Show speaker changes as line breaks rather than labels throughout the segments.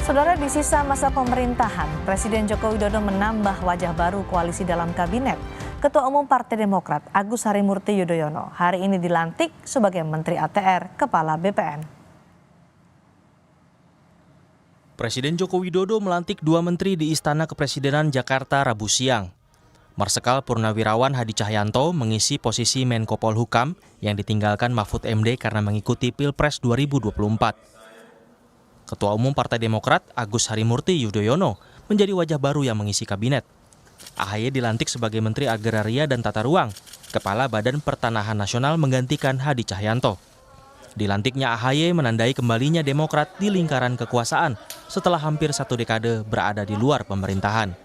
Saudara, di sisa masa pemerintahan, Presiden Joko Widodo menambah wajah baru koalisi dalam kabinet. Ketua Umum Partai Demokrat Agus Harimurti Yudhoyono hari ini dilantik sebagai Menteri ATR Kepala BPN.
Presiden Joko Widodo melantik dua menteri di Istana Kepresidenan Jakarta Rabu siang. Marsikal Purnawirawan Hadi Cahyanto mengisi posisi Menko Polhukam yang ditinggalkan Mahfud MD karena mengikuti Pilpres 2024. Ketua Umum Partai Demokrat Agus Harimurti Yudhoyono menjadi wajah baru yang mengisi kabinet. AHY dilantik sebagai Menteri Agraria dan Tata Ruang. Kepala Badan Pertanahan Nasional menggantikan Hadi Cahyanto. Dilantiknya AHY menandai kembalinya Demokrat di lingkaran kekuasaan setelah hampir satu dekade berada di luar pemerintahan.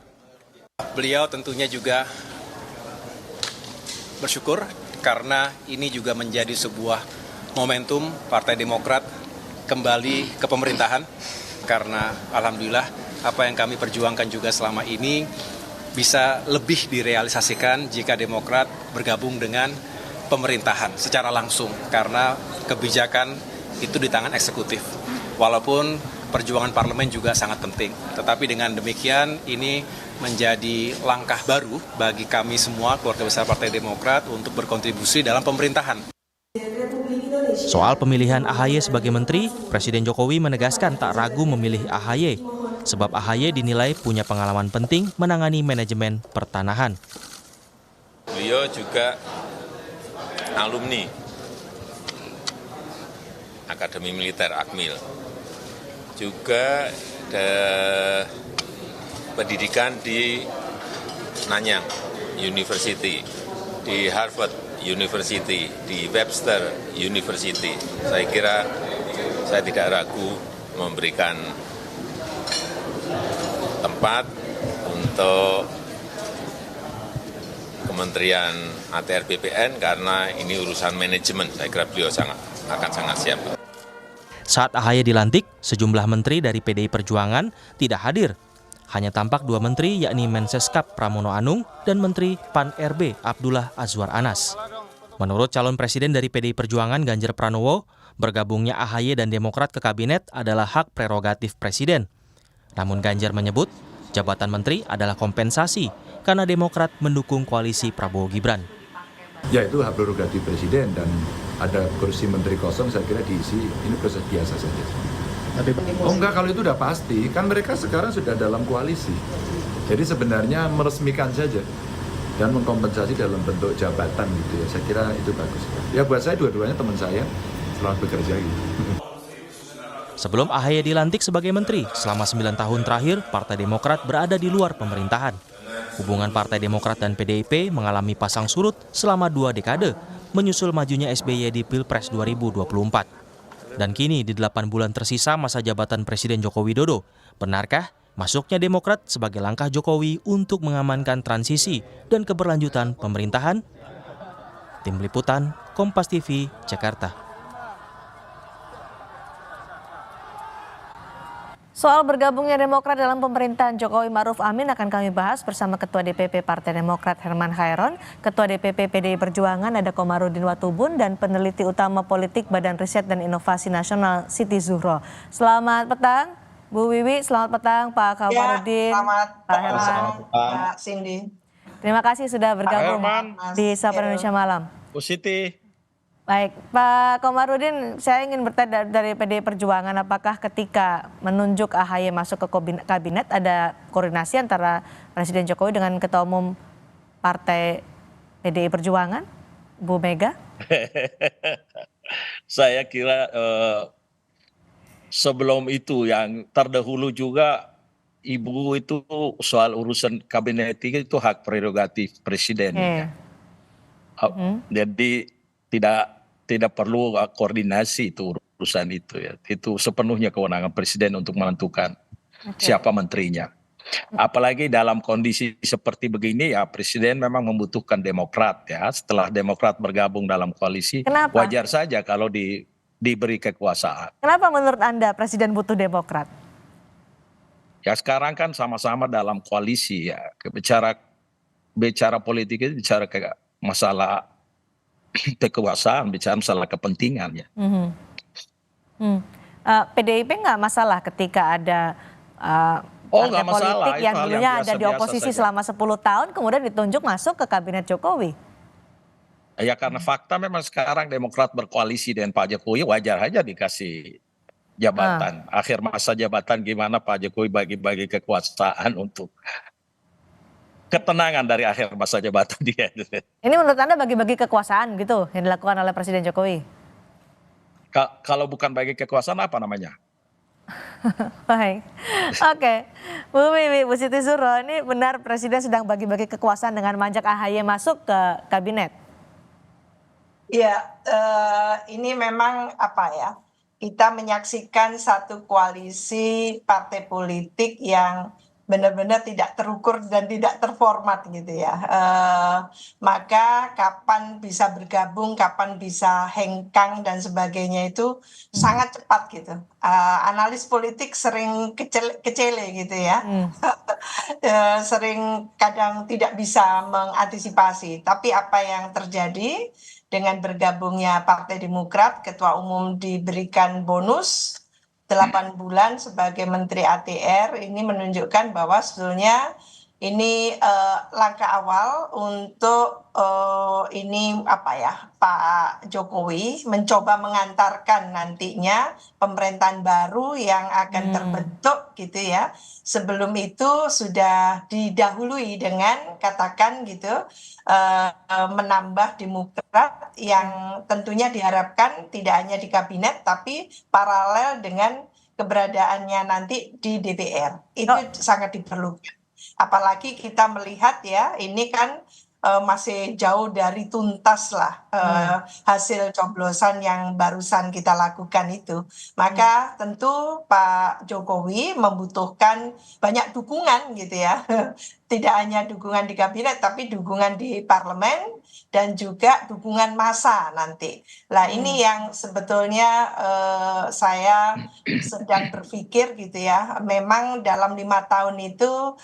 Beliau tentunya juga bersyukur karena ini juga menjadi sebuah momentum Partai Demokrat kembali ke pemerintahan, karena alhamdulillah apa yang kami perjuangkan juga selama ini bisa lebih direalisasikan jika Demokrat bergabung dengan pemerintahan secara langsung, karena kebijakan itu di tangan eksekutif. Walaupun perjuangan parlemen juga sangat penting, tetapi dengan demikian ini menjadi langkah baru bagi kami semua keluarga besar Partai Demokrat untuk berkontribusi dalam pemerintahan.
Soal pemilihan AHY sebagai menteri, Presiden Jokowi menegaskan tak ragu memilih AHY, sebab AHY dinilai punya pengalaman penting menangani manajemen pertanahan.
Beliau juga alumni Akademi Militer Akmil, juga pendidikan di Nanyang University, di Harvard University, di Webster University. Saya kira saya tidak ragu memberikan tempat untuk Kementerian ATR BPN karena ini urusan manajemen. Saya kira beliau akan sangat siap.
Saat AHY dilantik, sejumlah menteri dari PDI Perjuangan tidak hadir. Hanya tampak dua menteri, yakni Menseskap Pramono Anung dan Menteri PAN-RB Abdullah Azwar Anas. Menurut calon presiden dari PDI Perjuangan Ganjar Pranowo, bergabungnya AHY dan Demokrat ke kabinet adalah hak prerogatif presiden. Namun Ganjar menyebut jabatan menteri adalah kompensasi karena Demokrat mendukung koalisi Prabowo Gibran.
Ya, itu hak prerogatif presiden, dan ada kursi menteri kosong saya kira diisi, ini proses biasa saja. Oh enggak, kalau itu udah pasti, kan mereka sekarang sudah dalam koalisi. Jadi sebenarnya meresmikan saja dan mengkompensasi dalam bentuk jabatan gitu ya. Saya kira itu bagus. Ya buat saya dua-duanya teman saya, selamat bekerja gitu.
Sebelum AHY dilantik sebagai menteri, selama 9 tahun terakhir Partai Demokrat berada di luar pemerintahan. Hubungan Partai Demokrat dan PDIP mengalami pasang surut selama 2 dekade, menyusul majunya SBY di Pilpres 2024. Dan kini di 8 bulan tersisa masa jabatan Presiden Joko Widodo, benarkah masuknya Demokrat sebagai langkah Jokowi untuk mengamankan transisi dan keberlanjutan pemerintahan? Tim Liputan, Kompas TV, Jakarta.
Soal bergabungnya Demokrat dalam pemerintahan Jokowi Ma'ruf Amin akan kami bahas bersama Ketua DPP Partai Demokrat Herman Khairon, Ketua DPP PDI Perjuangan ada Komarudin Watubun, dan peneliti utama politik Badan Riset dan Inovasi Nasional Siti Zuhro. Selamat petang, Bu Wiwi. Selamat petang, Pak Komarudin.
Selamat
Pak Herman.
Pak Cindy.
Terima kasih sudah bergabung di Sapa Indonesia Malam.
Bu Siti.
Baik, Pak Komarudin, saya ingin bertanya dari PDI Perjuangan, apakah ketika menunjuk AHY masuk ke kabinet ada koordinasi antara Presiden Jokowi dengan Ketua Umum Partai PDI Perjuangan, Bu Mega?
Saya kira sebelum itu yang terdahulu juga Ibu itu soal urusan kabinet itu hak prerogatif presiden. Jadi tidak perlu koordinasi itu urusan itu ya. Itu sepenuhnya kewenangan presiden untuk menentukan siapa menterinya. Apalagi dalam kondisi seperti begini ya, presiden memang membutuhkan Demokrat ya. Setelah Demokrat bergabung dalam koalisi,
Kenapa?
wajar saja kalau diberi kekuasaan.
Kenapa menurut Anda Presiden butuh Demokrat?
Ya sekarang kan sama-sama dalam koalisi ya. Bicara politik itu bicara kayak masalah kekuasaan, bicara masalah kepentingannya.
PDIP nggak masalah ketika ada eh,
Oh,
partai
nggak masalah.
politik
Itu
yang
hal yang
dulunya ada di
biasa-biasa
oposisi
saja.
selama 10 tahun kemudian ditunjuk masuk ke kabinet Jokowi?
Ya karena fakta memang sekarang Demokrat berkoalisi dengan Pak Jokowi, wajar aja dikasih
Ah.
jabatan. Akhir masa jabatan gimana Pak Jokowi bagi-bagi kekuasaan untuk ketenangan dari akhir masa jabatan dia.
Ini menurut Anda bagi-bagi kekuasaan gitu yang dilakukan oleh Presiden Jokowi?
Kalau bukan bagi kekuasaan apa namanya?
Baik, oke. Bu Wiwi, Bu Siti Zuro, ini benar Presiden sedang bagi-bagi kekuasaan dengan mengajak AHY masuk ke kabinet?
Ya, ini memang apa ya? Kita menyaksikan satu koalisi partai politik yang benar-benar tidak terukur dan tidak terformat gitu ya. Maka kapan bisa bergabung, kapan bisa hengkang dan sebagainya itu sangat cepat gitu. Analis politik sering kecele gitu ya. Sering kadang tidak bisa mengantisipasi. Tapi apa yang terjadi dengan bergabungnya Partai Demokrat, Ketua Umum diberikan bonus 8 bulan sebagai Menteri ATR, ini menunjukkan bahwa sebetulnya ini langkah awal untuk ini apa ya, Pak Jokowi mencoba mengantarkan nantinya pemerintahan baru yang akan terbentuk gitu ya. Sebelum itu sudah didahului dengan katakan gitu menambah Demokrat yang tentunya diharapkan tidak hanya di kabinet tapi paralel dengan keberadaannya nanti di DPR. Itu sangat diperlukan. Apalagi kita melihat ya, ini kan masih jauh dari tuntas lah hasil coblosan yang barusan kita lakukan itu. Maka tentu Pak Jokowi membutuhkan banyak dukungan gitu ya. Tidak hanya dukungan di kabinet tapi dukungan di parlemen dan juga dukungan massa nanti. Nah ini yang sebetulnya saya sedang berpikir gitu ya. Memang dalam 5 tahun itu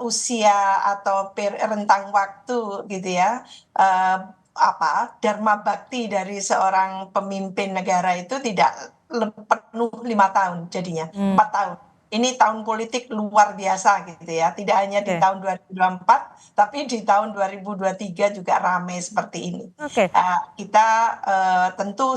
usia atau rentang waktu gitu ya. Dharma bakti dari seorang pemimpin negara itu tidak penuh 5 tahun jadinya 4 tahun. Ini tahun politik luar biasa gitu ya. Tidak hanya di tahun 2024, tapi di tahun 2023 juga ramai seperti ini. Kita tentu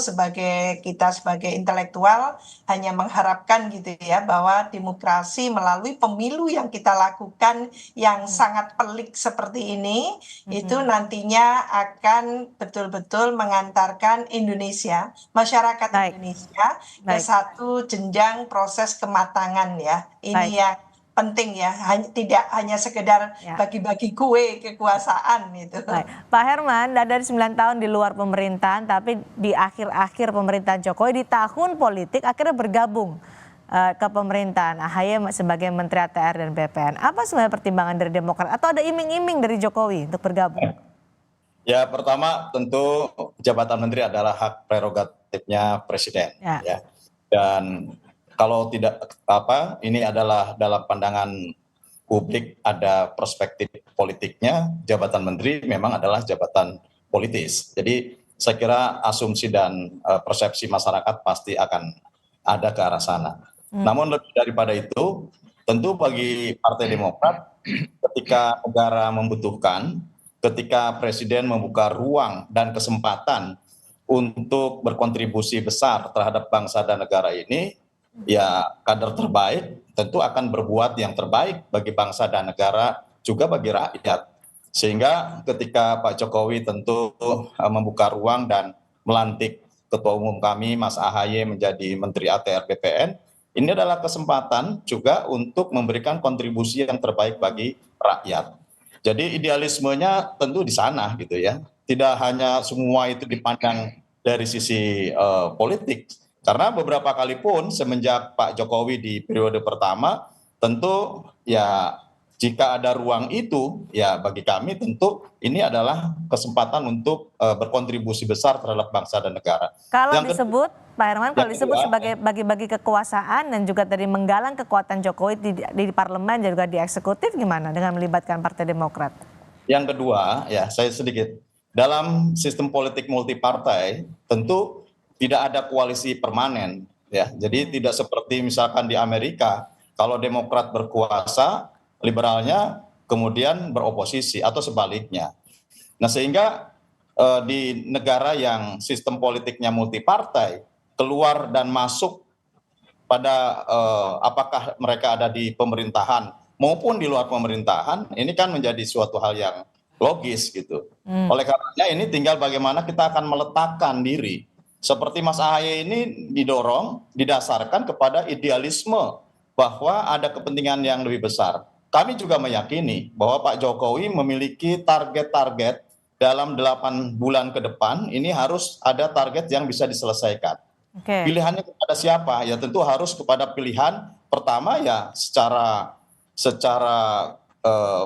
kita sebagai intelektual hanya mengharapkan gitu ya bahwa demokrasi melalui pemilu yang kita lakukan yang sangat pelik seperti ini itu nantinya akan betul-betul mengantarkan Indonesia, masyarakat Indonesia ke satu jenjang proses kematangan ya. Ini yang penting ya, tidak hanya sekedar bagi-bagi kue kekuasaan gitu.
Pak Herman, dari 9 tahun di luar pemerintahan, tapi di akhir-akhir pemerintahan Jokowi, di tahun politik akhirnya bergabung ke pemerintahan AHY sebagai Menteri ATR dan BPN. Apa sebenarnya pertimbangan dari Demokrat? Atau ada iming-iming dari Jokowi untuk bergabung?
Ya, pertama tentu jabatan menteri adalah hak prerogatifnya Presiden. Ya. Dan kalau tidak ini adalah dalam pandangan publik ada perspektif politiknya, jabatan menteri memang adalah jabatan politis. Jadi saya kira asumsi dan persepsi masyarakat pasti akan ada ke arah sana. Namun lebih daripada itu, tentu bagi Partai Demokrat ketika negara membutuhkan, ketika Presiden membuka ruang dan kesempatan untuk berkontribusi besar terhadap bangsa dan negara ini, ya kader terbaik tentu akan berbuat yang terbaik bagi bangsa dan negara juga bagi rakyat. Sehingga ketika Pak Jokowi tentu membuka ruang dan melantik Ketua Umum kami Mas AHY menjadi Menteri ATR BPN, ini adalah kesempatan juga untuk memberikan kontribusi yang terbaik bagi rakyat. Jadi idealismenya tentu di sana gitu ya. Tidak hanya semua itu dipandang dari sisi politik. Karena beberapa kali pun semenjak Pak Jokowi di periode pertama, tentu ya jika ada ruang itu, ya bagi kami tentu ini adalah kesempatan untuk berkontribusi besar terhadap bangsa dan negara.
Kalau disebut, Pak Herman, kalau disebut sebagai bagi-bagi kekuasaan dan juga tadi menggalang kekuatan Jokowi di parlemen dan juga di eksekutif, gimana dengan melibatkan Partai Demokrat?
Yang kedua, ya saya sedikit, dalam sistem politik multipartai tentu tidak ada koalisi permanen, ya. Jadi tidak seperti misalkan di Amerika Kalau Demokrat berkuasa, liberalnya kemudian beroposisi atau sebaliknya. Nah, sehingga di negara yang sistem politiknya multipartai, keluar dan masuk pada apakah mereka ada di pemerintahan maupun di luar pemerintahan, ini kan menjadi suatu hal yang logis gitu. Oleh karenanya ini tinggal bagaimana kita akan meletakkan diri. Seperti Mas Ahaye ini didasarkan kepada idealisme bahwa ada kepentingan yang lebih besar. Kami juga meyakini bahwa Pak Jokowi memiliki target-target dalam 8 bulan ke depan, ini harus ada target yang bisa diselesaikan. Pilihannya kepada siapa? Ya tentu harus kepada pilihan pertama ya secara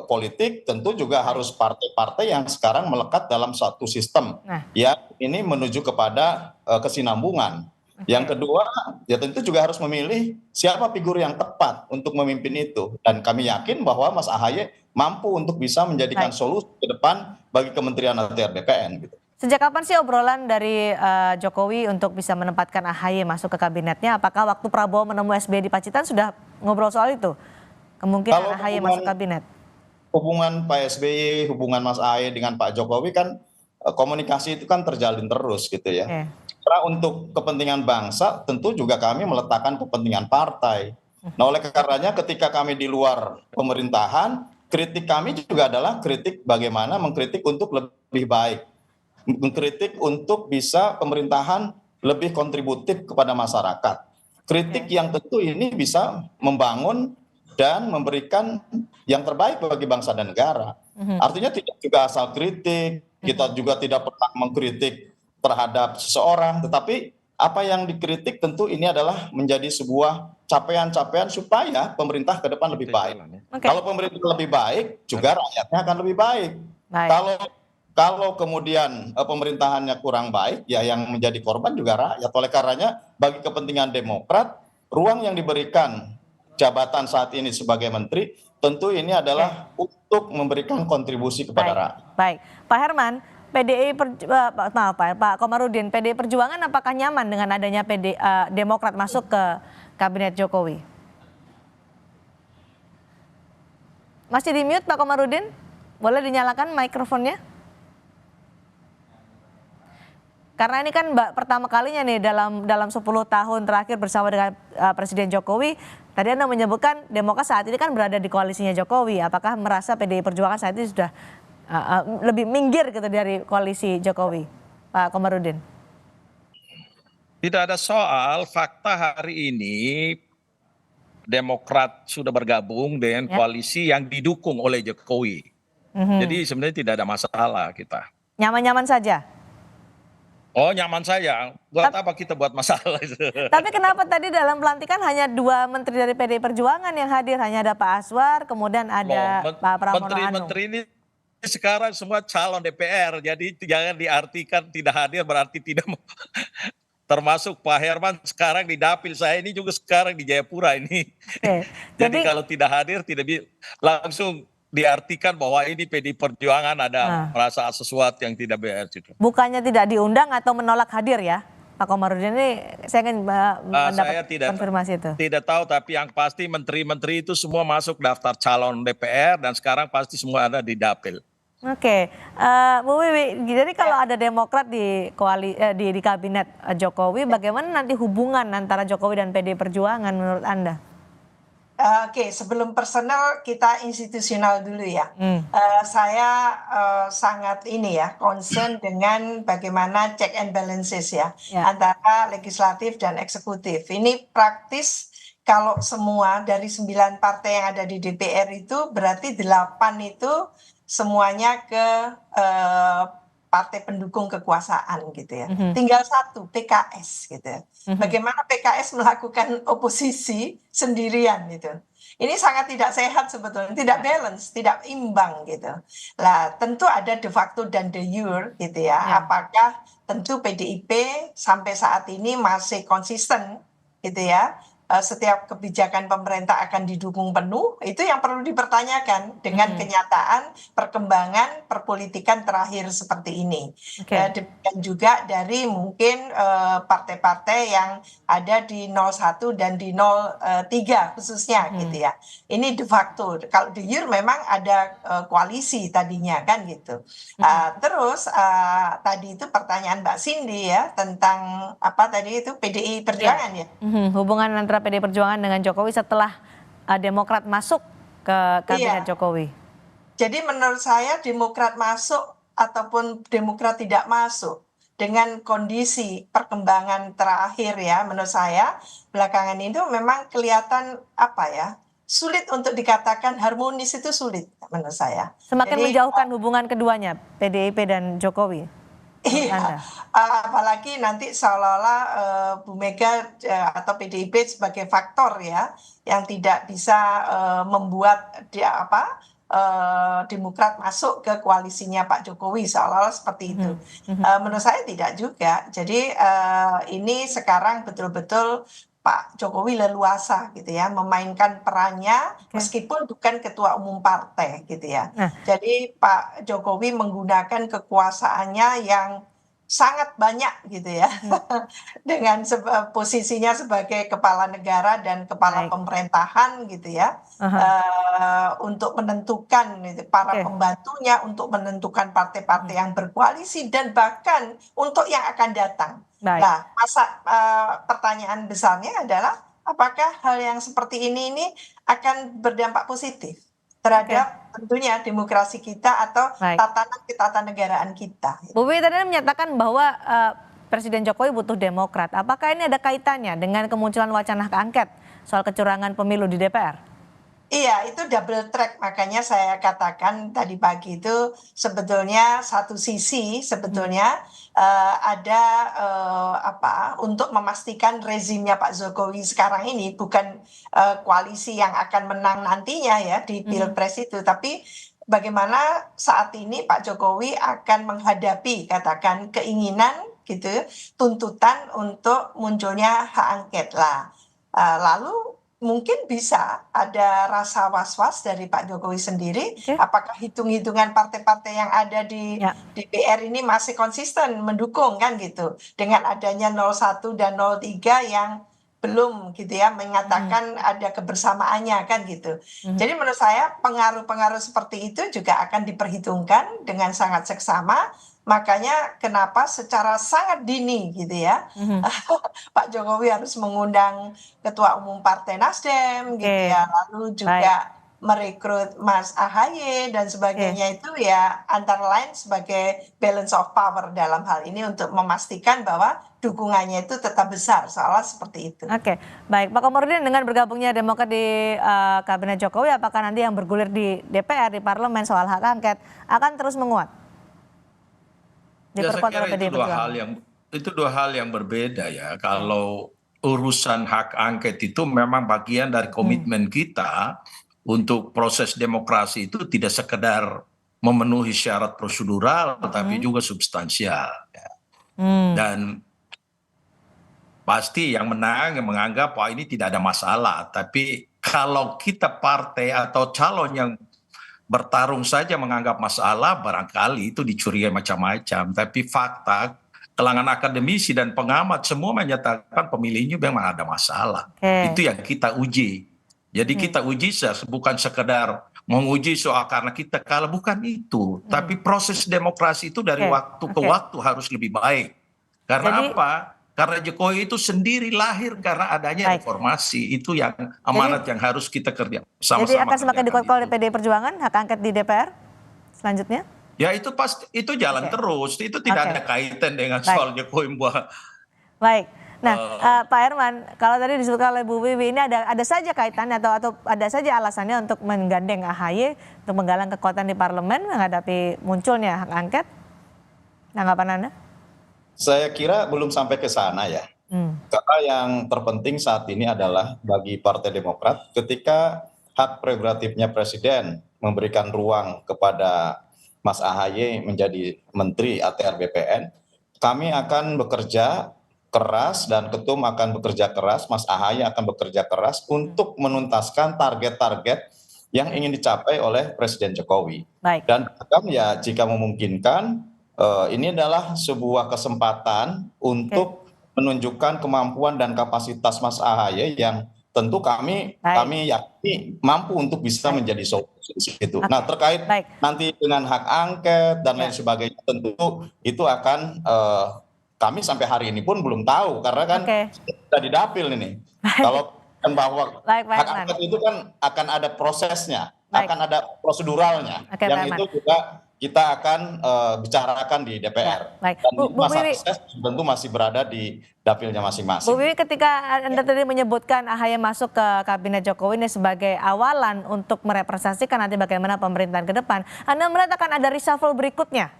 politik, tentu juga harus partai-partai yang sekarang melekat dalam satu sistem ya ini menuju kepada kesinambungan. Yang kedua ya tentu juga harus memilih siapa figur yang tepat untuk memimpin itu, dan kami yakin bahwa Mas Ahaye mampu untuk bisa menjadikan solusi ke depan bagi Kementerian ATR BPN gitu.
Sejak kapan sih obrolan dari Jokowi untuk bisa menempatkan Ahaye masuk ke kabinetnya? Apakah waktu Prabowo menemui SBY di Pacitan sudah ngobrol soal itu? Kemungkinan Ahaye masuk kabinet.
Hubungan Pak SBY, hubungan Mas Ahaye dengan Pak Jokowi kan komunikasi itu kan terjalin terus gitu ya. Karena untuk kepentingan bangsa tentu juga kami meletakkan kepentingan partai. Nah, oleh karenanya ketika kami di luar pemerintahan, kritik kami juga adalah kritik bagaimana mengkritik untuk lebih baik. Mengkritik untuk bisa pemerintahan lebih kontributif kepada masyarakat. Kritik yang tentu ini bisa membangun dan memberikan yang terbaik bagi bangsa dan negara. Artinya tidak juga asal kritik, kita juga tidak pernah mengkritik terhadap seseorang, tetapi apa yang dikritik tentu ini adalah menjadi sebuah capaian-capaian supaya pemerintah ke depan lebih baik. Kalau pemerintah lebih baik, juga rakyatnya akan lebih baik. Kalau kemudian pemerintahannya kurang baik, ya yang menjadi korban juga rakyat. Oleh karenanya, bagi kepentingan Demokrat, ruang yang diberikan jabatan saat ini sebagai menteri, tentu ini adalah untuk memberikan kontribusi kepada rakyat.
Baik, Pak Herman, Pak Komarudin, PDI Perjuangan apakah nyaman dengan adanya Demokrat masuk ke kabinet Jokowi? Masih di mute Pak Komarudin? Boleh dinyalakan mikrofonnya? Karena ini kan pertama kalinya nih dalam 10 tahun terakhir bersama dengan Presiden Jokowi, tadi Anda menyebutkan Demokrat saat ini kan berada di koalisinya Jokowi. Apakah merasa PDI Perjuangan saat ini sudah lebih minggir gitu dari koalisi Jokowi, Pak Komarudin?
Tidak ada soal, fakta hari ini Demokrat sudah bergabung dengan koalisi yang didukung oleh Jokowi. Jadi sebenarnya tidak ada masalah kita.
Nyaman-nyaman saja?
Oh, nyaman saja. Buat apa kita buat masalah?
Tapi kenapa tadi dalam pelantikan hanya 2 menteri dari PDI Perjuangan yang hadir? Hanya ada Pak Aswar, kemudian ada Pak Pramono Anung.
Menteri-menteri ini sekarang semua calon DPR, jadi jangan diartikan tidak hadir berarti tidak mau. Termasuk Pak Herman sekarang di dapil, saya ini juga sekarang di Jayapura ini. Jadi kalau tidak hadir tidak langsung diartikan bahwa ini PDI Perjuangan ada merasa sesuatu yang tidak beres itu. Bukannya tidak diundang atau menolak hadir ya, Pak Komarudin? Ini saya ingin mendapat konfirmasi itu. Tidak tahu, tapi yang pasti menteri-menteri itu semua masuk daftar calon DPR dan sekarang pasti semua ada di dapil. Oke, Bu Wiwi, jadi kalau ada Demokrat di kabinet Jokowi, bagaimana nanti hubungan antara Jokowi dan PDI Perjuangan menurut Anda?
Oke, sebelum personal kita institusional dulu ya. Saya sangat concern dengan bagaimana check and balances ya antara legislatif dan eksekutif. Ini praktis kalau semua dari 9 partai yang ada di DPR itu berarti 8 itu semuanya ke partai pendukung kekuasaan gitu ya. Tinggal 1 PKS gitu ya. Bagaimana PKS melakukan oposisi sendirian gitu. Ini sangat tidak sehat sebetulnya, tidak balance, tidak imbang gitu. Lah tentu ada de facto dan de jure gitu ya. Apakah tentu PDIP sampai saat ini masih konsisten gitu ya setiap kebijakan pemerintah akan didukung penuh, itu yang perlu dipertanyakan dengan kenyataan perkembangan perpolitikan terakhir seperti ini. Demikian juga dari mungkin partai-partai yang ada di 01 dan di 03 khususnya gitu ya. Ini de facto. Kalau de jure memang ada koalisi tadinya kan gitu. Terus tadi itu pertanyaan Mbak Cindy ya tentang apa tadi itu PDI Perjuangan ya.
Hubungan antara PDI Perjuangan dengan Jokowi setelah Demokrat masuk ke kabinet Jokowi.
Jadi menurut saya Demokrat masuk ataupun Demokrat tidak masuk dengan kondisi perkembangan terakhir ya, menurut saya belakangan itu memang kelihatan apa ya, sulit untuk dikatakan harmonis, itu sulit menurut saya.
Semakin menjauhkan hubungan keduanya, PDIP dan Jokowi.
Iya, apalagi nanti seolah-olah Bu Mega atau PDIP sebagai faktor ya yang tidak bisa membuat Demokrat masuk ke koalisinya Pak Jokowi, seolah-olah seperti itu. Menurut saya tidak juga. Jadi ini sekarang betul-betul Pak Jokowi leluasa gitu ya memainkan perannya meskipun bukan ketua umum partai gitu ya. Jadi Pak Jokowi menggunakan kekuasaannya yang sangat banyak gitu ya dengan posisinya sebagai kepala negara dan kepala pemerintahan gitu ya untuk menentukan para pembantunya, untuk menentukan partai-partai yang berkoalisi dan bahkan untuk yang akan datang. Nah, pertanyaan besarnya adalah apakah hal yang seperti ini akan berdampak positif terhadap tentunya demokrasi kita atau tatanan ketatanegaraan kita.
Bu Wiwi tadi menyatakan bahwa Presiden Jokowi butuh Demokrat. Apakah ini ada kaitannya dengan kemunculan wacana hak angket soal kecurangan pemilu di DPR?
Iya, itu double track, makanya saya katakan tadi pagi itu sebetulnya satu sisi sebetulnya ada untuk memastikan rezimnya Pak Jokowi sekarang ini bukan koalisi yang akan menang nantinya ya di Pilpres itu, tapi bagaimana saat ini Pak Jokowi akan menghadapi katakan keinginan gitu, tuntutan untuk munculnya hak angket lah. Lalu mungkin bisa ada rasa was-was dari Pak Jokowi sendiri, apakah hitung-hitungan partai-partai yang ada di DPR ini masih konsisten mendukung kan gitu, dengan adanya 01 dan 03 yang belum gitu ya mengatakan ada kebersamaannya kan gitu. Jadi menurut saya pengaruh-pengaruh seperti itu juga akan diperhitungkan dengan sangat seksama. Makanya kenapa secara sangat dini gitu ya Pak Jokowi harus mengundang Ketua Umum Partai Nasdem gitu ya, lalu juga merekrut Mas AHY dan sebagainya itu ya antara lain sebagai balance of power dalam hal ini untuk memastikan bahwa dukungannya itu tetap besar, soalnya seperti itu.
Oke, baik Pak Komarudin, dengan bergabungnya Demokrat di kabinet Jokowi, apakah nanti yang bergulir di DPR, di parlemen soal hak angket akan terus menguat?
Ya, saya kira itu dua hal yang berbeda ya. Kalau urusan hak angket itu memang bagian dari komitmen kita untuk proses demokrasi itu tidak sekedar memenuhi syarat prosedural, tapi juga substansial. Ya. Dan pasti yang menang yang menganggap wah ini tidak ada masalah. Tapi kalau kita partai atau calon yang bertarung saja menganggap masalah, barangkali itu dicurigai macam-macam. Tapi fakta, kalangan akademisi dan pengamat semua menyatakan pemilihnya memang ada masalah. Itu yang kita uji. Jadi kita uji bukan sekedar menguji soal karena kita kalah, bukan itu. Tapi proses demokrasi itu dari waktu ke waktu harus lebih baik. Karena apa? Karena Jokowi itu sendiri lahir karena adanya reformasi. Itu yang amanat yang harus kita kerja sama-sama.
Jadi akan semakin dikuatkan oleh PDI Perjuangan hak angket di DPR selanjutnya?
Ya itu pasti, itu jalan terus. Itu tidak ada kaitan dengan soal Jokowi buat.
Baik. Nah, Pak Herman, kalau tadi disebutkan oleh Bu Wiwi, ini ada saja kaitannya atau ada saja alasannya untuk menggandeng AHY untuk menggalang kekuatan di parlemen menghadapi munculnya hak angket. Tanggapan Anda?
Saya kira belum sampai ke sana ya. Karena yang terpenting saat ini adalah bagi Partai Demokrat ketika hak prerogatifnya Presiden memberikan ruang kepada Mas AHY menjadi Menteri ATR BPN, kami akan bekerja keras dan Ketum akan bekerja keras, Mas Ahaye akan bekerja keras untuk menuntaskan target-target yang ingin dicapai oleh Presiden Jokowi.
Baik.
Dan bahkan ya jika memungkinkan, ini adalah sebuah kesempatan untuk menunjukkan kemampuan dan kapasitas Mas Ahaye yang tentu kami yakini mampu untuk bisa menjadi solusi itu. Nah, terkait nanti dengan hak angket dan lain sebagainya, tentu itu akan kami sampai hari ini pun belum tahu karena kan sudah di dapil ini. Kalau kan bahwa hak angket itu kan akan ada prosesnya, akan ada proseduralnya, yang itu juga kita akan bicarakan di DPR. Dan masa proses tentu masih berada di dapilnya masing-masing.
Bu Wiwi, ketika Anda tadi menyebutkan Ahaye masuk ke kabinet Jokowi ini sebagai awalan untuk merepresentasikan nanti bagaimana pemerintahan ke depan, Anda melihat akan ada reshuffle berikutnya?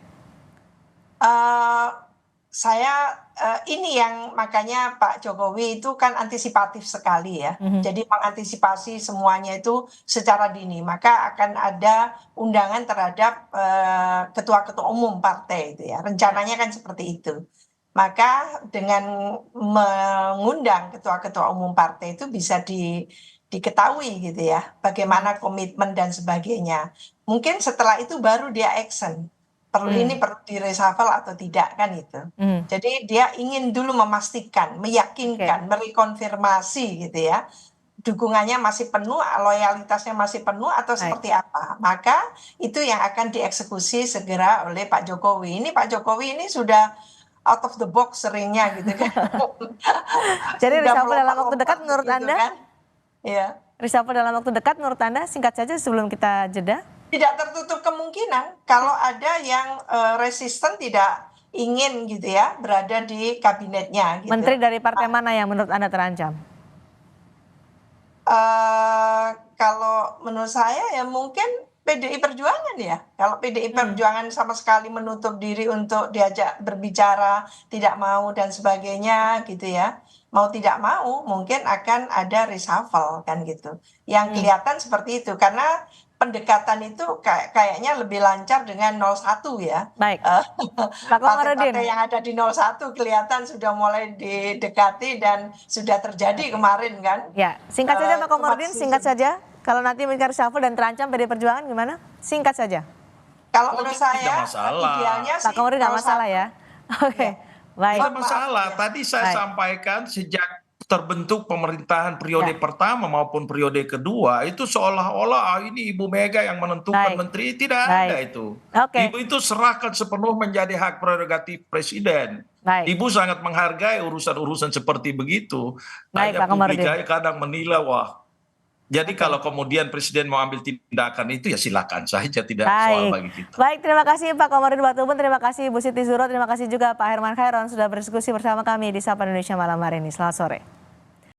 Ini yang makanya Pak Jokowi itu kan antisipatif sekali ya. Jadi mengantisipasi semuanya itu secara dini. Maka akan ada undangan terhadap ketua-ketua umum partai itu ya. Rencananya kan seperti itu. Maka dengan mengundang ketua-ketua umum partai itu bisa diketahui gitu ya. Bagaimana komitmen dan sebagainya. Mungkin setelah itu baru dia action. Ini perlu di-reshuffle atau tidak kan itu. Jadi dia ingin dulu memastikan, meyakinkan, merekonfirmasi gitu ya. Dukungannya masih penuh, loyalitasnya masih penuh atau seperti apa. Maka itu yang akan dieksekusi segera oleh Pak Jokowi. Ini Pak Jokowi ini sudah out of the box seringnya gitu kan.
Jadi reshuffle dalam waktu dekat menurut
gitu
Anda?
Kan? Ya.
Reshuffle dalam waktu dekat menurut Anda, singkat saja sebelum kita jeda.
Tidak tertutup kemungkinan kalau ada yang resisten tidak ingin gitu ya berada di kabinetnya. Gitu.
Menteri dari partai mana yang menurut Anda terancam?
Kalau menurut saya ya mungkin PDI Perjuangan ya. Kalau PDI Perjuangan sama sekali menutup diri untuk diajak berbicara, tidak mau dan sebagainya gitu ya. Mau tidak mau mungkin akan ada reshuffle kan gitu. Yang kelihatan seperti itu karena pendekatan itu kayaknya lebih lancar dengan 01 ya.
Baik. Partai-partai
yang ada di 01 kelihatan sudah mulai didekati dan sudah terjadi kemarin kan.
Ya, singkat saja Pak Komarudin, singkat saja. Kalau nanti mengincar reshuffle dan terancam PDI Perjuangan gimana? Singkat saja.
Kalau menurut saya idealnya
Pak Komarudin nggak masalah ya. Oke. Baik.
Tidak masalah. Tadi saya sampaikan sejak terbentuk pemerintahan periode pertama maupun periode kedua itu seolah-olah ini Ibu Mega yang menentukan menteri, tidak ada itu. Ibu itu serahkan sepenuh menjadi hak prerogatif presiden. Ibu sangat menghargai urusan-urusan seperti begitu. Hanya publik kadang menilai wah. Jadi kalau kemudian presiden mau ambil tindakan itu ya silakan saja, tidak soal bagi kita.
Baik, terima kasih Pak Komarudin Watubun, terima kasih Bu Siti Zuro, terima kasih juga Pak Herman Khairon sudah berdiskusi bersama kami di Sapa Indonesia malam hari ini. Selamat sore.